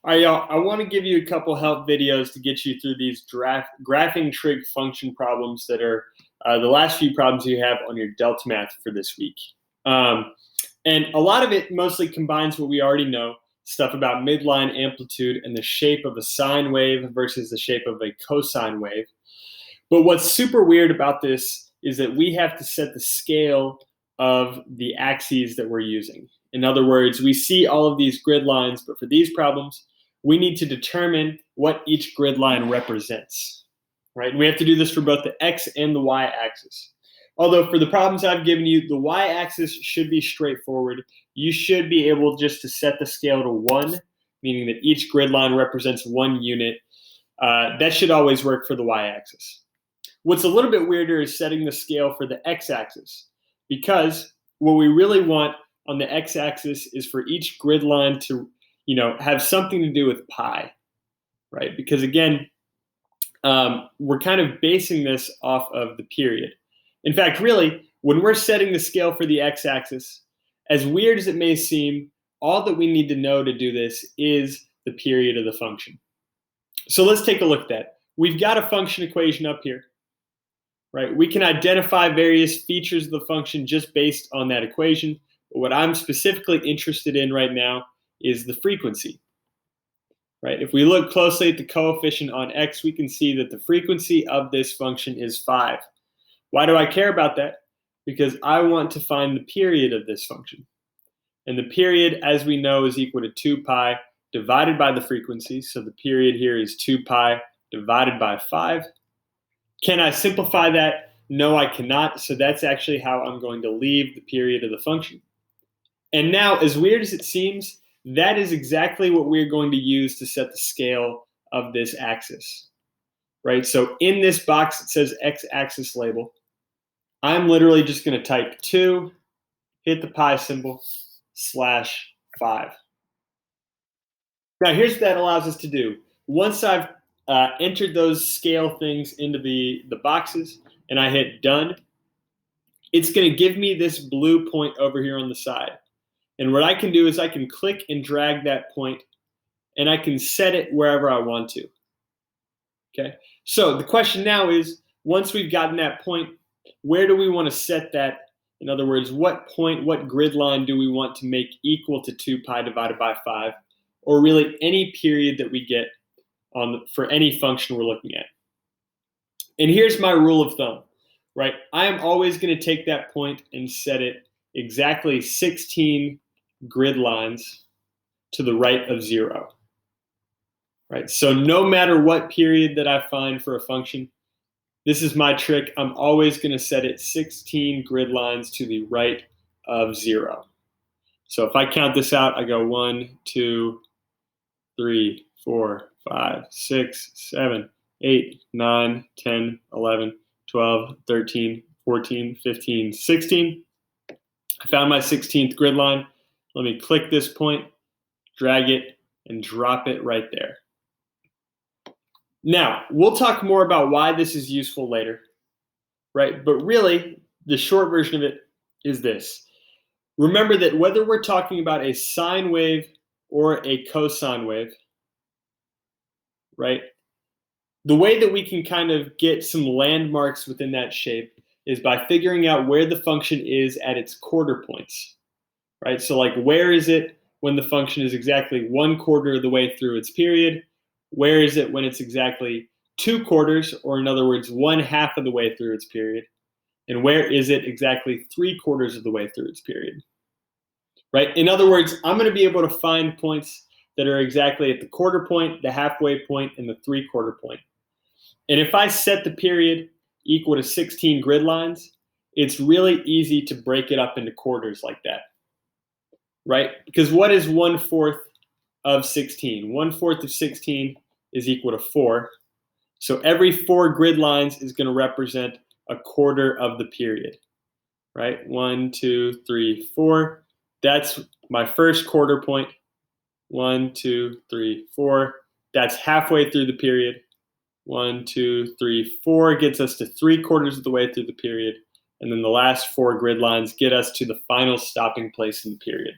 All right, y'all, I want to give you a couple help videos to get you through these graphing trig function problems that are the last few problems you have on your Delta Math for this week. And a lot of it mostly combines what we already know, stuff about midline amplitude and the shape of a sine wave versus the shape of a cosine wave. But what's super weird about this is that we have to set the scale of the axes that we're using. In other words, we see all of these grid lines, but for these problems, we need to determine what each grid line represents, right? And we have to do this for both the x and the y axis. Although for the problems I've given you, the y-axis should be straightforward. You should be able just to set the scale to 1, meaning that each grid line represents 1 unit. That should always work for the y-axis. What's a little bit weirder is setting the scale for the x-axis, because what we really want on the x-axis is for each grid line to, have something to do with pi, right? Because again, we're kind of basing this off of the period. In fact, really, when we're setting the scale for the x-axis, as weird as it may seem, all that we need to know to do this is the period of the function. So let's take a look at that. We've got a function equation up here, right? We can identify various features of the function just based on that equation. But what I'm specifically interested in right now is the frequency, right? If we look closely at the coefficient on x, we can see that the frequency of this function is 5. Why do I care about that? Because I want to find the period of this function. And the period, as we know, is equal to 2 pi divided by the frequency. So the period here is 2 pi divided by 5. Can I simplify that? No, I cannot. So that's actually how I'm going to leave the period of the function. And now, as weird as it seems, that is exactly what we're going to use to set the scale of this axis, right? So in this box, it says x-axis label. I'm literally just going to type 2, hit the pi symbol, /5. Now, here's what that allows us to do. Once I've entered those scale things into the boxes and I hit done, it's going to give me this blue point over here on the side. And what I can do is I can click and drag that point and I can set it wherever I want to. Okay, so the question now is, once we've gotten that point, where do we want to set that? In other words, what point, what grid line do we want to make equal to 2 pi divided by 5, or really any period that we get for any function we're looking at? And here's my rule of thumb, right? I am always going to take that point and set it exactly 16 grid lines to the right of 0, right? So no matter what period that I find for a function, this is my trick. I'm always going to set it 16 grid lines to the right of 0. So if I count this out, I go 1, 2, 3, 4, 5, 6, 7, 8, 9, 10, 11, 12, 13, 14, 15, 16. I found my 16th grid line. Let me click this point, drag it, and drop it right there. Now, we'll talk more about why this is useful later, right? But really, the short version of it is this. Remember that whether we're talking about a sine wave or a cosine wave, right? The way that we can kind of get some landmarks within that shape is by figuring out where the function is at its quarter points, right? So like, where is it when the function is exactly 1/4 of the way through its period? Where is it when it's exactly 2/4, or in other words, 1/2 of the way through its period? And where is it exactly 3/4 of the way through its period, right? In other words, I'm going to be able to find points that are exactly at the quarter point, the halfway point, and the 3/4 point. And if I set the period equal to 16 grid lines, it's really easy to break it up into quarters like that, right? Because what is 1/4 of 16? 1/4 of 16 is equal to 4. So every 4 grid lines is going to represent 1/4 of the period, right? 1, 2, 3, 4. That's my first quarter point. 1, 2, 3, 4. That's halfway through the period. 1, 2, 3, 4 gets us to 3/4 of the way through the period. And then the last 4 grid lines get us to the final stopping place in the period.